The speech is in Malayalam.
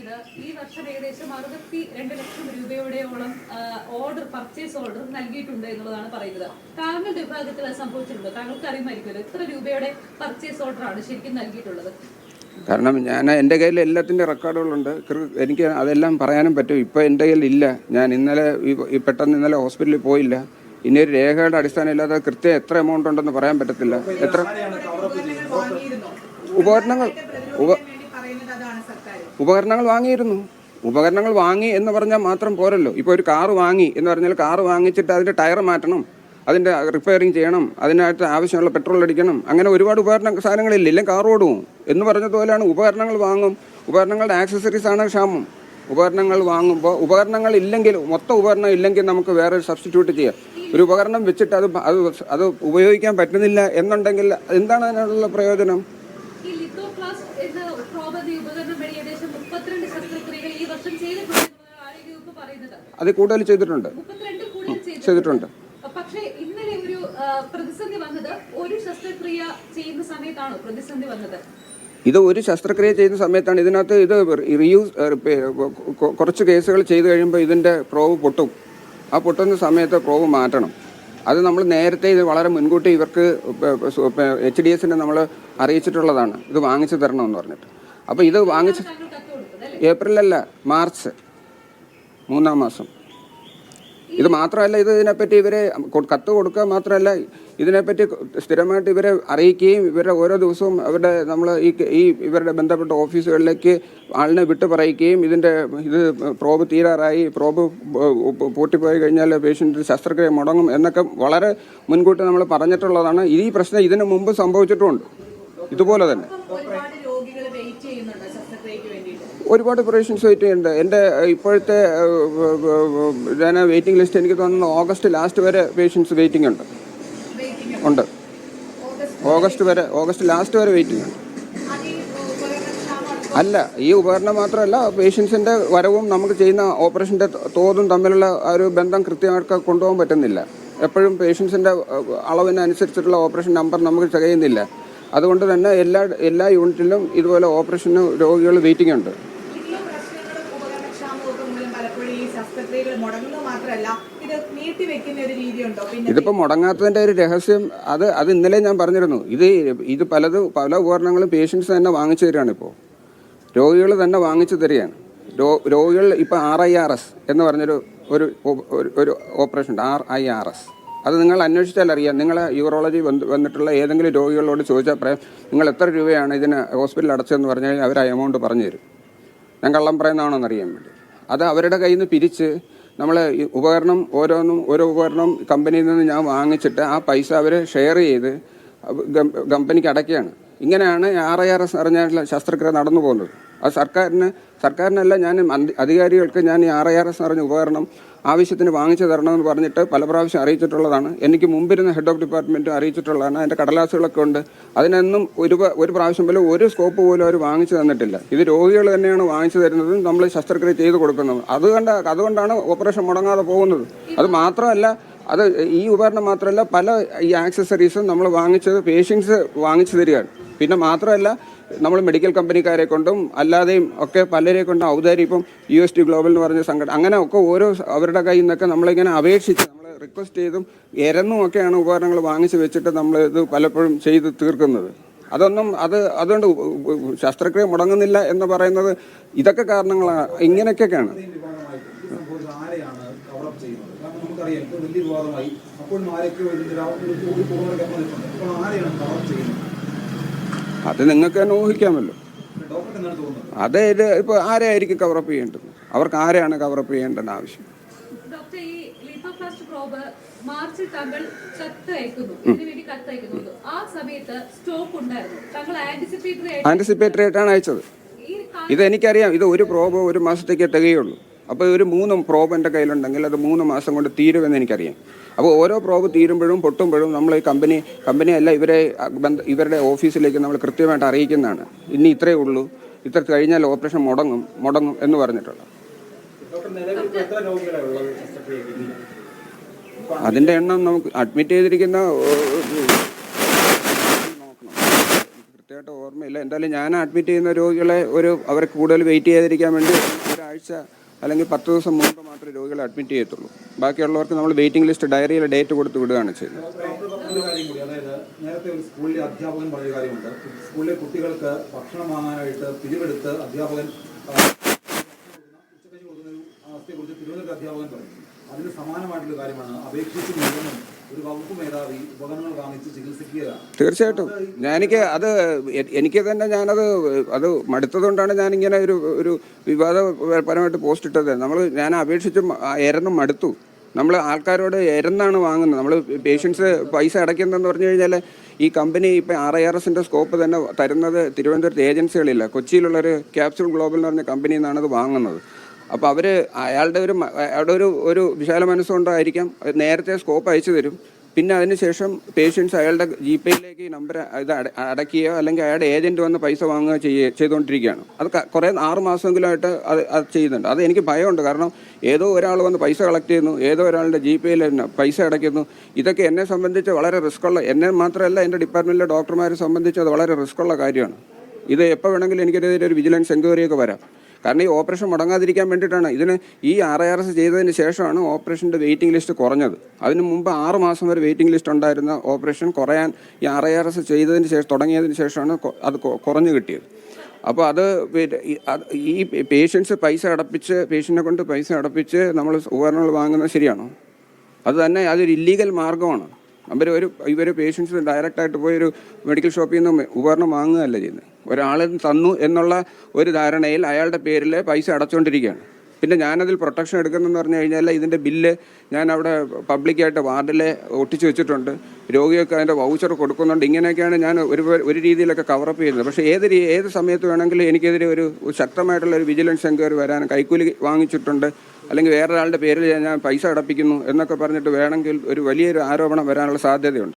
പറഞ്ഞത് ഈ വർഷം ഏകദേശം 62 ലക്ഷം രൂപയോടെയോളം പർച്ചേസ് ഓർഡർ നൽകിയിട്ടുണ്ട് എന്നുള്ളതാണ് പറയുന്നത്. താങ്കളുടെ വിഭാഗത്തിൽ അത് സംഭവിച്ചിട്ടുണ്ടോ? താങ്കൾക്ക് അറിയുമായിരിക്കുമല്ലോ എത്ര രൂപയുടെ പർച്ചേസ് ഓർഡറാണ് ശരിക്കും നൽകിയിട്ടുള്ളത്? കാരണം എൻ്റെ കയ്യിൽ എല്ലാത്തിൻ്റെ റെക്കോർഡുകളുണ്ട്. എനിക്ക് അതെല്ലാം പറയാനും പറ്റും. ഇപ്പോൾ എൻ്റെ കയ്യിൽ ഇല്ല. ഞാൻ പെട്ടെന്ന് ഇന്നലെ ഹോസ്പിറ്റലിൽ പോയില്ല. ഇനി ഒരു രേഖയുടെ അടിസ്ഥാനം ഇല്ലാതെ കൃത്യം എത്ര എമൗണ്ട് ഉണ്ടെന്ന് പറയാൻ പറ്റത്തില്ല. എത്ര ഉപകരണങ്ങൾ വാങ്ങിയിരുന്നു. ഉപകരണങ്ങൾ വാങ്ങി എന്ന് പറഞ്ഞാൽ മാത്രം പോരല്ലോ. ഇപ്പോൾ ഒരു കാറ് വാങ്ങി എന്ന് പറഞ്ഞാൽ കാറ് വാങ്ങിച്ചിട്ട് അതിൻ്റെ ടയർ മാറ്റണം, അതിൻ്റെ റിപ്പയറിങ് ചെയ്യണം, അതിനകത്ത് ആവശ്യമുള്ള പെട്രോൾ അടിക്കണം, അങ്ങനെ ഒരുപാട് സാധനങ്ങളില്ല. ഇല്ലെങ്കിൽ കാർ ഓടും എന്ന് പറഞ്ഞതുപോലെയാണ്. ഉപകരണങ്ങൾ വാങ്ങും, ഉപകരണങ്ങളുടെ ആക്സസറീസ് ആണ് ക്ഷാമം. ഉപകരണങ്ങൾ വാങ്ങുമ്പോൾ ഉപകരണങ്ങൾ ഇല്ലെങ്കിൽ, മൊത്തം ഉപകരണം ഇല്ലെങ്കിൽ നമുക്ക് വേറെ സബ്സ്റ്റിറ്റ്യൂട്ട് ചെയ്യാം. ഒരു ഉപകരണം വെച്ചിട്ട് അത് ഉപയോഗിക്കാൻ പറ്റുന്നില്ല എന്നുണ്ടെങ്കിൽ എന്താണ് അതിനുള്ള പ്രയോജനം? അത് കൂടുതൽ ചെയ്തിട്ടുണ്ട്. പക്ഷേ ഇന്നലെ ഒരു പ്രതിസന്ധി വന്നത് ഒരു ശസ്ത്രക്രിയ ചെയ്യുന്ന സമയത്താണോ പ്രതിസന്ധി വന്നത്? ഇത് ഒരു ശസ്ത്രക്രിയ ചെയ്യുന്ന സമയത്താണ്. ഇതിനകത്ത് ഇത് കുറച്ച് കേസുകൾ ചെയ്ത് കഴിയുമ്പോൾ ഇതിൻ്റെ പ്രോബ് പൊട്ടും. ആ പൊട്ടുന്ന സമയത്ത് പ്രോബ് മാറ്റണം. അത് നമ്മൾ നേരത്തെ ഇത് വളരെ മുൻകൂട്ടി ഇവർക്ക് HDSനെ നമ്മൾ അറിയിച്ചിട്ടുള്ളതാണ്, ഇത് വാങ്ങിച്ചു തരണമെന്ന് പറഞ്ഞിട്ട്. അപ്പോൾ ഇത് വാങ്ങിച്ച് ഏപ്രിലല്ല, മാർച്ച് 3-ാം മാസം. ഇത് മാത്രമല്ല, ഇതിനെപ്പറ്റി ഇവരെ കത്ത് കൊടുക്കുക മാത്രമല്ല, ഇതിനെപ്പറ്റി സ്ഥിരമായിട്ട് ഇവരെ അറിയിക്കുകയും ഇവരുടെ ഓരോ ദിവസവും ഇവരുടെ ബന്ധപ്പെട്ട ഓഫീസുകളിലേക്ക് ആളിനെ വിട്ടു പറയിക്കുകയും ഇത് പ്രോബ് തീരാറായി, പ്രോബ് പൂട്ടിപ്പോയി കഴിഞ്ഞാൽ പേഷ്യൻ്റ് ശസ്ത്രക്രിയ മുടങ്ങും എന്നൊക്കെ വളരെ മുൻകൂട്ടി നമ്മൾ പറഞ്ഞിട്ടുള്ളതാണ്. ഈ പ്രശ്നം ഇതിനു മുമ്പ് സംഭവിച്ചിട്ടുമുണ്ട് ഇതുപോലെ തന്നെ. ഒരുപാട് പേഷ്യൻസ് വെയിറ്റ് ചെയ്യുന്നുണ്ട്. എൻ്റെ ഇപ്പോഴത്തെ വെയിറ്റിംഗ് ലിസ്റ്റ് എനിക്ക് തോന്നുന്നു ഓഗസ്റ്റ് ലാസ്റ്റ് വരെ പേഷ്യൻസ് വെയിറ്റിംഗ് ഉണ്ട്. ഓഗസ്റ്റ് ലാസ്റ്റ് വരെ വെയിറ്റിംഗ് ഉണ്ട്. അല്ല, ഈ ഉപകരണം മാത്രമല്ല, പേഷ്യൻസിൻ്റെ വരവും നമുക്ക് ചെയ്യുന്ന ഓപ്പറേഷൻ്റെ തോതും തമ്മിലുള്ള ഒരു ബന്ധം കൃത്യമായിട്ട് കൊണ്ടുപോകാൻ പറ്റുന്നില്ല. എപ്പോഴും പേഷ്യൻസിൻ്റെ അളവിനനുസരിച്ചിട്ടുള്ള ഓപ്പറേഷൻ നമ്പർ നമുക്ക് തികയുന്നില്ല. അതുകൊണ്ട് തന്നെ എല്ലാ യൂണിറ്റിലും ഇതുപോലെ ഓപ്പറേഷന് രോഗികൾ വെയിറ്റിംഗ് ഉണ്ട്. ഇതിപ്പോൾ മുടങ്ങാത്തതിൻ്റെ ഒരു രഹസ്യം അത് ഇന്നലെ ഞാൻ പറഞ്ഞിരുന്നു. ഇത് പല ഉപകരണങ്ങളും പേഷ്യൻസ് തന്നെ വാങ്ങിച്ചു തരികയാണ്. ഇപ്പോൾ രോഗികൾ തന്നെ വാങ്ങിച്ചു തരികയാണ്. രോഗികൾ ഇപ്പോൾ RIRS എന്ന് പറഞ്ഞൊരു ഒരു ഓപ്പറേഷൻ ഉണ്ട്, RIRS. അത് നിങ്ങൾ അന്വേഷിച്ചാൽ അറിയാം. നിങ്ങൾ യൂറോളജി വന്നിട്ടുള്ള ഏതെങ്കിലും രോഗികളോട് ചോദിച്ചാൽ പറയാം, നിങ്ങൾ എത്ര രൂപയാണ് ഇതിന് ഹോസ്പിറ്റലിൽ അടച്ചതെന്ന് പറഞ്ഞു കഴിഞ്ഞാൽ അവർ ആ എമൗണ്ട് പറഞ്ഞു തരും. ഞാൻ കള്ളം പറയുന്നതാണോന്ന് അറിയാൻ വേണ്ടി. അത് അവരുടെ കയ്യിൽ നിന്ന് പിരിച്ച് നമ്മൾ ഓരോ ഉപകരണം കമ്പനിയിൽ നിന്ന് ഞാൻ വാങ്ങിച്ചിട്ട് ആ പൈസ അവർ ഷെയർ ചെയ്ത് കമ്പനിക്ക് അടയ്ക്കുകയാണ്. ഇങ്ങനെയാണ് RIRS അറിഞ്ഞാൽ ശസ്ത്രക്രിയ നടന്നു പോകുന്നത്. അത് സർക്കാരിനല്ല, ഞാൻ അധികാരികൾക്ക് ഞാൻ ഈ RIRS അറിഞ്ഞ ഉപകരണം ആവശ്യത്തിന് വാങ്ങിച്ചു തരണമെന്ന് പറഞ്ഞിട്ട് പല പ്രാവശ്യം അറിയിച്ചിട്ടുള്ളതാണ്. എനിക്ക് മുമ്പിരുന്ന ഹെഡ് ഓഫ് ഡിപ്പാർട്ട്മെൻറ്റ് അറിയിച്ചിട്ടുള്ളതാണ്. അതിൻ്റെ കടലാസുകളൊക്കെ ഉണ്ട്. അതിനൊന്നും ഒരു പ്രാവശ്യം പോലും ഒരു സ്കോപ്പ് പോലും അവർ വാങ്ങിച്ചു തന്നിട്ടില്ല. ഇത് രോഗികൾ തന്നെയാണ് വാങ്ങിച്ചു തരുന്നതും നമ്മൾ ശസ്ത്രക്രിയ ചെയ്ത് കൊടുക്കുന്നത്. അതുകൊണ്ടാണ് ഓപ്പറേഷൻ മുടങ്ങാതെ പോകുന്നത്. അത് മാത്രമല്ല, ഈ ഉപകരണം മാത്രമല്ല, പല ഈ ആക്സസറീസും നമ്മൾ പേഷ്യൻസ് വാങ്ങിച്ചു തരികയാണ്. പിന്നെ മാത്രമല്ല, നമ്മൾ മെഡിക്കൽ കമ്പനിക്കാരെ കൊണ്ടും അല്ലാതെയും ഒക്കെ പലരെ കൊണ്ടും ഔദാര്യം, ഇപ്പം UST ഗ്ലോബൽ എന്ന് പറഞ്ഞ സംഘടന, അങ്ങനെ ഒക്കെ അവരുടെ കയ്യിൽ നിന്നൊക്കെ നമ്മളിങ്ങനെ അപേക്ഷിച്ച് നമ്മൾ റിക്വസ്റ്റ് ചെയ്തും എരന്നും ഒക്കെയാണ് ഉപകരണങ്ങൾ വാങ്ങിച്ച് വെച്ചിട്ട് നമ്മൾ ഇത് പലപ്പോഴും ചെയ്ത് തീർക്കുന്നത്. അതുകൊണ്ട് ശസ്ത്രക്രിയ മുടങ്ങുന്നില്ല എന്ന് പറയുന്നത് ഇതൊക്കെ കാരണങ്ങളാണ്. ഇങ്ങനെയൊക്കെയാണ്. അത് നിങ്ങൾക്ക് തന്നെ ഊഹിക്കാമല്ലോ. ഇപ്പോൾ ആരെയായിരിക്കും കവറപ്പ് ചെയ്യേണ്ടത്? അവർക്ക് ആരെയാണ് കവറപ്പ് ചെയ്യേണ്ടത് ആവശ്യം? ആന്റിസിപ്പേറ്ററി ആയിട്ടാണ് അയച്ചത്. ഇതെനിക്കറിയാം. ഇത് ഒരു പ്രോബ് ഒരു മാസത്തേക്ക് തികയുള്ളൂ. അപ്പോൾ ഒരു 3 പ്രോബ് എൻ്റെ കയ്യിലുണ്ടെങ്കിൽ അത് 3 മാസം കൊണ്ട് തീരുമെന്ന് എനിക്കറിയാം. അപ്പോൾ ഓരോ പ്രോബ് തീരുമ്പോഴും പൊട്ടുമ്പോഴും നമ്മൾ ഈ കമ്പനിയല്ല ഇവരുടെ ഓഫീസിലേക്ക് നമ്മൾ കൃത്യമായിട്ട് അറിയിക്കുന്നതാണ്. ഇനി ഇത്രയേ ഉള്ളൂ, ഇത്ര കഴിഞ്ഞാൽ ഓപ്പറേഷൻ മുടങ്ങും എന്ന് പറഞ്ഞിട്ടുള്ള. അതിൻ്റെ എണ്ണം നമുക്ക് അഡ്മിറ്റ് ചെയ്തിരിക്കുന്ന കൃത്യമായിട്ട് ഓർമ്മയില്ല. എന്തായാലും ഞാൻ അഡ്മിറ്റ് ചെയ്യുന്ന രോഗികളെ അവർക്ക് കൂടുതൽ വെയിറ്റ് ചെയ്യാതിരിക്കാൻ വേണ്ടി ഒരാഴ്ച അല്ലെങ്കിൽ 10 ദിവസം മുമ്പ് മാത്രമേ രോഗികളെ അഡ്മിറ്റ് ചെയ്യത്തുള്ളൂ. ബാക്കിയുള്ളവർക്ക് നമ്മൾ വെയിറ്റിംഗ് ലിസ്റ്റ് ഡയറിയിൽ ഡേറ്റ് കൊടുത്ത് വിടുകയാണ് ചെയ്യുന്നത്. ഒരു കാര്യം കൂടി, അതായത് നേരത്തെ ഒരു സ്കൂളിലെ അധ്യാപകൻ പറഞ്ഞ കാര്യമുണ്ട്. സ്കൂളിലെ കുട്ടികൾക്ക് ഭക്ഷണം വാങ്ങാനായിട്ട് പിരിവെടുത്ത് അധ്യാപകൻ ഉച്ചക്കഞ്ഞി കൊടുക്കുന്ന ഒരു അവസ്ഥയെക്കുറിച്ച് തിരുവനന്തപുരം അധ്യാപകൻ പറഞ്ഞു. അതിന് സമാനമായിട്ടുള്ള കാര്യമാണ് അപേക്ഷിച്ച് മുഴുവനും ഒരു വകുപ്പ് മേധാവി ഉപകരണങ്ങൾ വാങ്ങിച്ച് ചികിത്സിക്കുക. തീർച്ചയായിട്ടും എനിക്ക് തന്നെ അത് മടുത്തതുകൊണ്ടാണ് ഞാനിങ്ങനെ ഒരു വിവാദപരമായിട്ട് പോസ്റ്റ് ഇട്ടത്. ഞാൻ അപേക്ഷിച്ചും എരന്നും മടുത്തു. നമ്മൾ ആൾക്കാരോട് എരന്നാണ് വാങ്ങുന്നത്. നമ്മൾ പേഷ്യൻസ് പൈസ അടയ്ക്കുന്നതെന്ന് പറഞ്ഞു കഴിഞ്ഞാൽ ഈ കമ്പനി ഇപ്പം RIRSന്റെ സ്കോപ്പ് തന്നെ തരുന്നത് തിരുവനന്തപുരത്ത് ഏജൻസികളില്ല. കൊച്ചിയിലുള്ളൊരു ക്യാപ്സ്യൂൾ ഗ്ലോബൽ എന്ന് പറഞ്ഞ കമ്പനിയിൽ നിന്നാണ് അത് വാങ്ങുന്നത്. അപ്പോൾ അയാളുടെ ഒരു വിശാല മനസ്സുകൊണ്ടായിരിക്കാം നേരത്തെ സ്കോപ്പ് അയച്ചു തരും. പിന്നെ അതിനുശേഷം പേഷ്യൻസ് അയാളുടെ GPayയിലേക്ക് ഈ നമ്പർ ഇത് അടയ്ക്കുകയോ അല്ലെങ്കിൽ അയാളുടെ ഏജൻറ്റ് വന്ന് പൈസ വാങ്ങുകയോ ചെയ്തുകൊണ്ടിരിക്കുകയാണ്. അത് കുറേ 6 മാസമെങ്കിലുമായിട്ട് അത് ചെയ്യുന്നുണ്ട്. അത് എനിക്ക് ഭയമുണ്ട്. കാരണം ഏതോ ഒരാൾ വന്ന് പൈസ കളക്ട് ചെയ്യുന്നു, ഏതോ ഒരാളുടെ GPayയിൽ പൈസ അടയ്ക്കുന്നു. ഇതൊക്കെ എന്നെ സംബന്ധിച്ച് വളരെ റിസ്ക്കുള്ള, എന്നെ മാത്രമല്ല എൻ്റെ ഡിപ്പാർട്ട്മെൻറ്റിലെ ഡോക്ടർമാരെ സംബന്ധിച്ച് അത് വളരെ റിസ്ക്കുള്ള കാര്യമാണ്. ഇത് എപ്പോൾ വേണമെങ്കിലും എനിക്കെതിരെ ഒരു വിജിലൻസ് എൻക്വയറിയൊക്കെ വരാം. കാരണം ഈ ഓപ്പറേഷൻ മുടങ്ങാതിരിക്കാൻ വേണ്ടിയിട്ടാണ്. ഈ RIRS ചെയ്തതിന് ശേഷമാണ് ഓപ്പറേഷൻ്റെ വെയിറ്റിംഗ് ലിസ്റ്റ് കുറഞ്ഞത്. അതിന് മുമ്പ് 6 മാസം വരെ വെയിറ്റിംഗ് ലിസ്റ്റ് ഉണ്ടായിരുന്ന ഓപ്പറേഷൻ കുറയാൻ ഈ RIRS ചെയ്തതിന് ശേഷം തുടങ്ങിയതിന് ശേഷമാണ് അത് കുറഞ്ഞു കിട്ടിയത്. അപ്പോൾ ഈ പേഷ്യൻസ് പേഷ്യൻറ്റിനെ കൊണ്ട് പൈസ അടപ്പിച്ച് നമ്മൾ ഉപകരണങ്ങൾ വാങ്ങുന്നത് ശരിയാണോ? അത് തന്നെ അതൊരു ഇല്ലീഗൽ മാർഗ്ഗമാണ്. ഇവർ പേഷ്യൻസ് ഡയറക്റ്റായിട്ട് പോയി ഒരു മെഡിക്കൽ ഷോപ്പിൽ നിന്ന് ഉപകരണം വാങ്ങുകയല്ല ചെയ്യുന്നത്. ഒരാൾ തന്നു എന്നുള്ള ഒരു ധാരണയിൽ അയാളുടെ പേരിൽ പൈസ അടച്ചുകൊണ്ടിരിക്കുകയാണ്. പിന്നെ ഞാനതിൽ പ്രൊട്ടക്ഷൻ എടുക്കുന്നതെന്ന് പറഞ്ഞു കഴിഞ്ഞാൽ ഇതിൻ്റെ ബില്ല് ഞാൻ അവിടെ പബ്ലിക്കായിട്ട് വാർഡിൽ ഒട്ടിച്ച് വെച്ചിട്ടുണ്ട്. രോഗികൾക്ക് അതിൻ്റെ വൗച്ചർ കൊടുക്കുന്നുണ്ട്. ഇങ്ങനെയൊക്കെയാണ് ഞാൻ ഒരു രീതിയിലൊക്കെ കവറപ്പ് ചെയ്യുന്നത്. പക്ഷേ ഏത് സമയത്ത് വേണമെങ്കിലും എനിക്കെതിരെ ഒരു ശക്തമായിട്ടുള്ള ഒരു വിജിലൻസ് എൻക്വയറി വരാൻ, കൈക്കൂലി വാങ്ങിച്ചിട്ടുണ്ട് അല്ലെങ്കിൽ വേറൊരാളുടെ പേരിൽ ഞാൻ പൈസ അടപ്പിക്കുന്നു എന്നൊക്കെ പറഞ്ഞിട്ട് വേണമെങ്കിൽ ഒരു വലിയൊരു ആരോപണം വരാനുള്ള സാധ്യതയുണ്ട്.